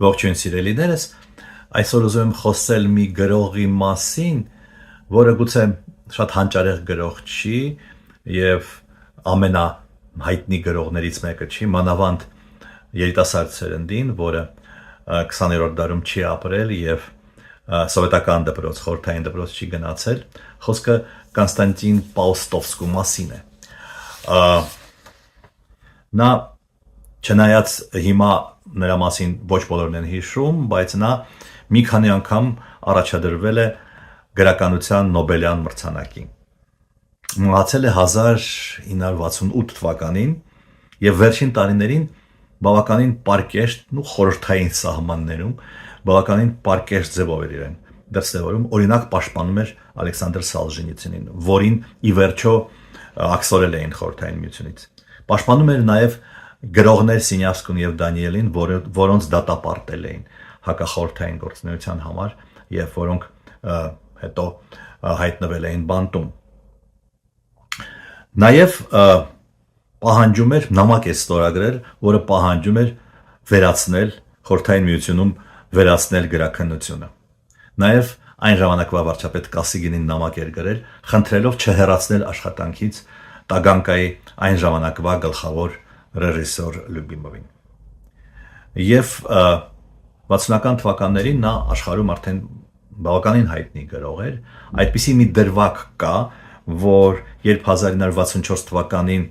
Ողջույն սիրելիներս, այսօր ուզում եմ խոսել մի գրողի մասին, որը գուցե շատ հանճարեղ գրող չի եւ ամենահայտնի գրողներից մեկը չի, մանավանդ երիտասարդ սերնդին, որը 20-րդ դարում չի ապրել եւ սովետական դպրոց, խորհրդային դպրոց չի գնացել, խոսքը Կոնստանտին Պաուստովսկու մասին է։ Նա չնայած հիմա նրա մասին ոչ բոլորն են հիշում, բայց նա մի քանի անգամ առաջադրվել է գրականության Նոբելյան մրցանակին։ Մահացել է 1968 թվականին եւ վերջին տարիներին բավականին պարկեշտ ու խորհրդային սահմաններում բավականին պարկեշտ ձևով էր իրեն դրսևորում, օրինակ պաշտպանում էր Ալեքսանդր Սալժենիցինին, որին ի վերջո աքսորել էին խորհրդային միությունից։ Պաշտպանում էր նաեւ գրողներ Սինյավսկուն եւ Դանիելին, որոնց դատապարտել էին հակախորհրդային գործունեության համար եւ որոնք հետո հայտնվել էին բանտում։ Նաեւ պահանջում էր նամակ է ստորագրել, որը պահանջում էր վերացնել խորհրդային միությունում վերացնել գրաքննությունը։ Նաեւ այն ժամանակվա վարչապետ Կասիգինին նամակ էր գրել, խնդրելով չհեռացնել աշխատանքից Տագանկայի այն ժամանակվա գլխավոր ռեժիսոր Լյուբիմովին։ Եվ 60-ական թվականներին նա աշխարհում արդեն բավականին հայտնի գրող էր, այդպիսի մի դրվագ կա, որ երբ 1964 թվականին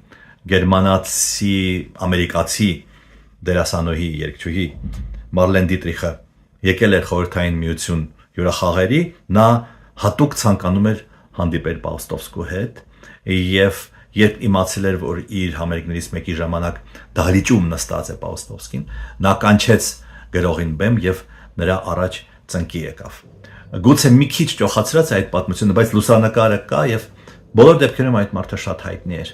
գերմանացի ամերիկացի դերասանուհի երգչուհի Մարլեն Դիտրիխը եկել էր խորհրդային միություն հյուրախաղերի, նա հատուկ ցանկանում էր հանդիպել Պաուստովսկու հետ եւ երբ իմացել էր, որ իր համերգներից մեկի ժամանակ դահլիճում նստած է Պաուստովսկին, նա կանչեց գրողին բեմ եւ նրա առաջ ծնկի եկավ։ Գուցե մի քիչ ճոխացրած է այդ պատմությունը, բայց լուսանկարը կա եւ բոլոր դեպքերում այդ մարդը շատ հայտնի էր։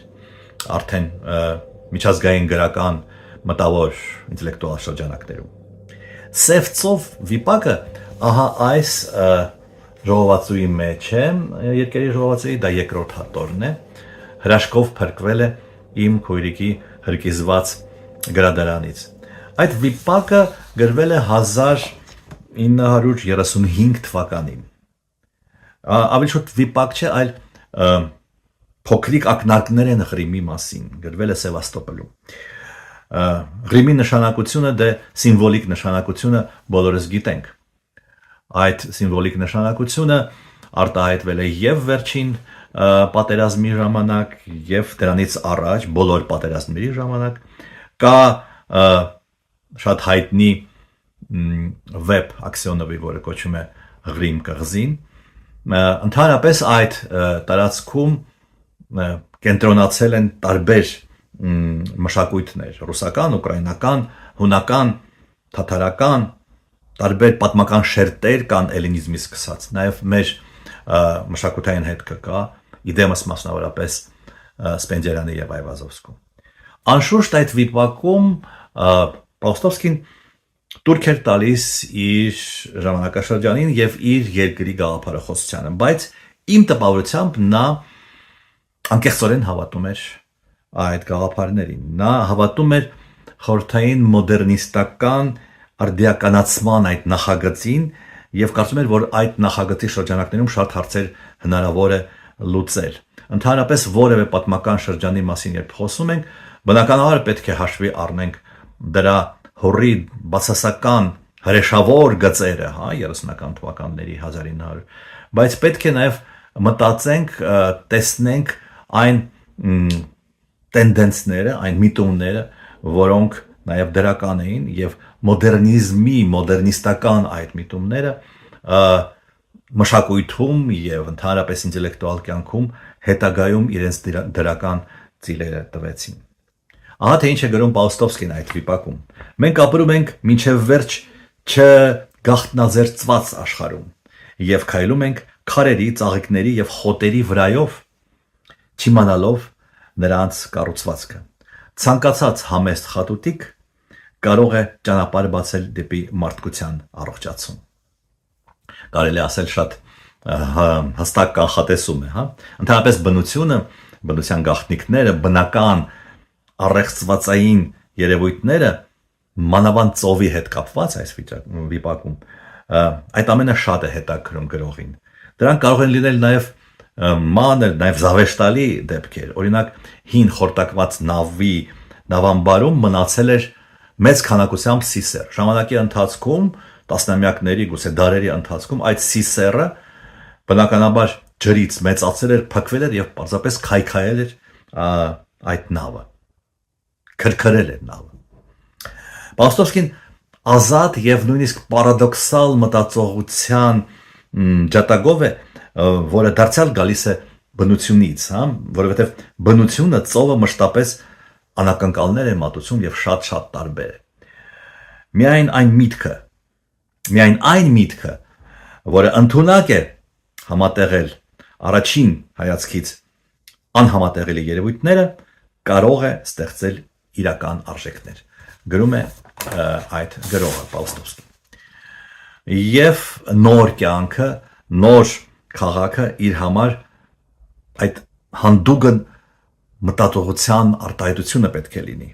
Արդեն միջազգային գրական մտավոր ինտելեկտուալ շրջանակներում։ Սևծով վիպակը ահա այս ժողովածուի մեջ է, երկերի ժողովածուի դա երկրորդ հատորն է, հրաշքով փրկվել է իմ քույրիկի հրկիզված գրադարանից։ Այդ վիպակը գրվել է 1935 թվականին։ Ավելի շուտ վիպակ չէ, այլ փոքրիկ ակնարկներ են Ղրիմի մասին, գրվել է Սևաստոպոլում։ Ղրիմի նշանակությունը դե սիմվոլիկ նշանակությունը բոլորս գիտենք։ Այդ սիմվոլիկ նշանակությունը արտահայտվել է եւ վերջին պատերազմի ժամանակ եւ դրանից առաջ բոլոր պատերազմների ժամանակ կա շատ հայտնի վեբ ակսիոնովի, որը կոչվում է Ղրիմ կղզին։ Ընդհանրապես այդ տարածքում կենտրոնացել են տարբեր մշակույթներ՝ ռուսական, ուկրաինական, հունական, թաթարական, տարբեր պատմական շերտեր կան էլինիզմից սկսած, նաև մեր մշակութային հետքը կա, իդեմս մասնավորապես Սպենդիարյանի եւ Այվազովսկու։ Անշուշտ այդ վիպակում Պաուստովսկին տուրք էր տալիս իր ժամանակաշրջանին եւ իր երկրի գաղափարախոսությանը, բայց իմ տպավորությամբ նա անկեղծորեն հավատում էր այդ գաղափարներին։ Նա հավատում էր խորհրդային մոդեռնիստական արդիականացման այդ նախագծին եւ կարծում էր, որ այդ նախագծի շրջանակներում շատ հարցեր հնարավոր է լուծել։ Ընդհանրապես որևէ պատմական շրջանի մասին երբ խոսում ենք, բնականաբար պետք է հաշվի առնենք դրա հորի բացասական հրեշավոր գծերը, 30-ական թվականների 1900, բայց պետք է նաեւ մտածենք, տեսնենք այն տենդենսները, այն միտումները, որոնք նաեւ դրական էին եւ մոդեռնիզմի, մոդեռնիստական այդ միտումները մշակույթում եւ ընդհանրապես ինտելեկտուալ կյանքում հետագայում իրենց դրական ծիլերը տվեցին։ Ահա թե ինչ է գրում Պաուստովսկին այդ վիպակում։ Մենք ապրում ենք մինչև վերջ չգաղտնաձերծված աշխարհում եւ քայլում ենք քարերի, ծաղիկների եւ խոտերի վրայով, չիմանալով նրանց կառուցվածքը։ Ցանկացած համեստ խատուտիկ կարող է ճանապարհ բացել դեպի մարդկության առողջացում։ Կարելի ասել շատ հստակ կանխատեսում է, Ընդհանրապես բնությունը, բնության գաղտնիքները, բնական առեղծվածային երևույթները մանավանդ ծովի հետ կապված այս վիպակում այդ ամենը շատ է հետաքրում գրողին դրանք կարող են լինել նաև մանր նաև զավեշտալի դեպքեր օրինակ հին խորտակված նավամբարում մնացել էր մեծ քանակությամբ սիսեր ժամանակի ընթացքում տասնամյակների գուցե դարերի ընթացքում այդ սիսերը բնականաբար ջրից մեծացել էր փքվել էր եւ պարզապես քայքայել էր այդ նավը քրքրել էր նավը Պաուստովսկին ազատ եւ նույնիսկ պարադոքսալ մտածողության ջատագով է որը դարձյալ գալիս է բնությունից հա որովհետեւ բնությունը ծովը մշտապես անակնկալներ է մատուցում եւ շատ տարբեր է միայն այն միտքը որը ընդունակ է համատեղել առաջին հայացքից անհամատեղելի երևույթները կարող է ստեղծել իրական արժեքներ գրում է այդ գրողը Պաուստովսկին եւ նոր կյանքը նոր քաղաքը իր համար այդ հանդուգն մտածողության արտահայտությունը պետք է լինի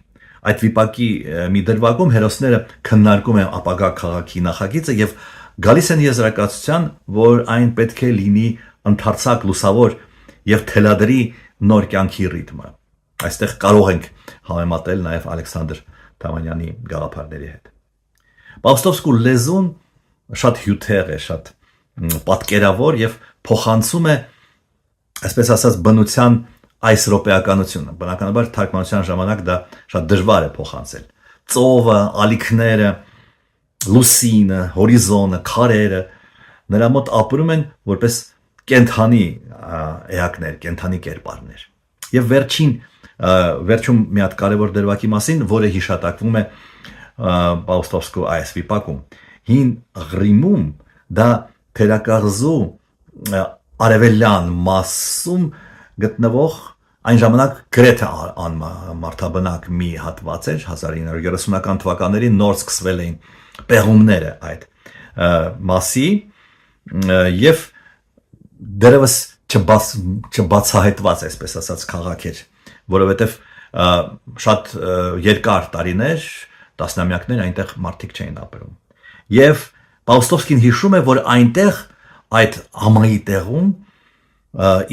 այդ վիպակի մի դրվագում հերոսները քննարկում են ապագա քաղաքի նախագիծը եւ գալիս են եզրակացության որ այն պետք է լինի ընդարձակ լուսավոր եւ թելադրի նոր կյանքի ռիթմը այստեղ կարող ենք համեմատել նաեւ Ալեքսանդր Թամանյանի գաղափարների հետ Պաուստովսկու լեզուն շատ հյութեղ է շատ պատկերավոր եւ փոխանցում է այսպես ասած բնության այս ռոպեականությունը բնականաբար թարգմանության ժամանակ դա շատ դժվար է փոխանցել ծովը ալիքները լուսինը հորիզոնը քարերը նրա մոտ ապրում են որպես կենթանի էակներ կենթանի կերպարներ եւ վերջում մի հատ կարևոր դրվագի մասին որը հիշատակվում է Պաուստովսկու այս վիպակում հին Ղրիմում դա թերակղզու արևելյան մասում գտնվող այն ժամանակ գրեթե անմարդաբնակ մի հատված էր 1930-ական թվականներին նոր սկսվել էին պեղումները այդ մասի եւ դերևս չբացահայտված այսպես ասած քաղաք էր որովհետեւ շատ երկար տարիներ տասնամյակներ այնտեղ մարդիկ չէին ապրում եւ Պաուստովսկին հիշում է որ այնտեղ այդ ամայի տեղում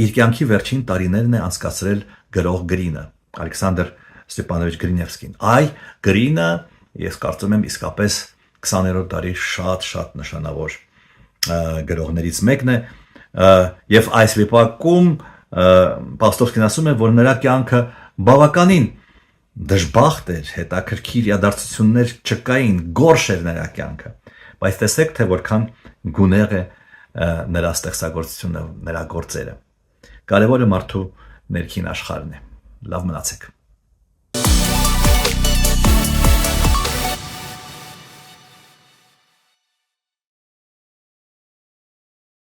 իր կյանքի վերջին տարիներն է անցկացրել գրող Գրինը Ալեքսանդր Ստեփանովիչ Գրինևսկին այ Գրինը ես կարծում եմ իսկապես 20-րդ դարի շատ նշանավոր գրողներից մեկն է եւ այս վիպակում Պաուստովսկին ասում է որ նրա կյանքը բավականին դժբախտ էր հետաքրքիր իրադարձություններ չկային գորշ էր նրա կյանքը բայց տեսեք թե որքան գունեղ է նրա ստեղծագործությունը նրա գործերը կարևորը մարդու ներքին աշխարհն է լավ մնացեք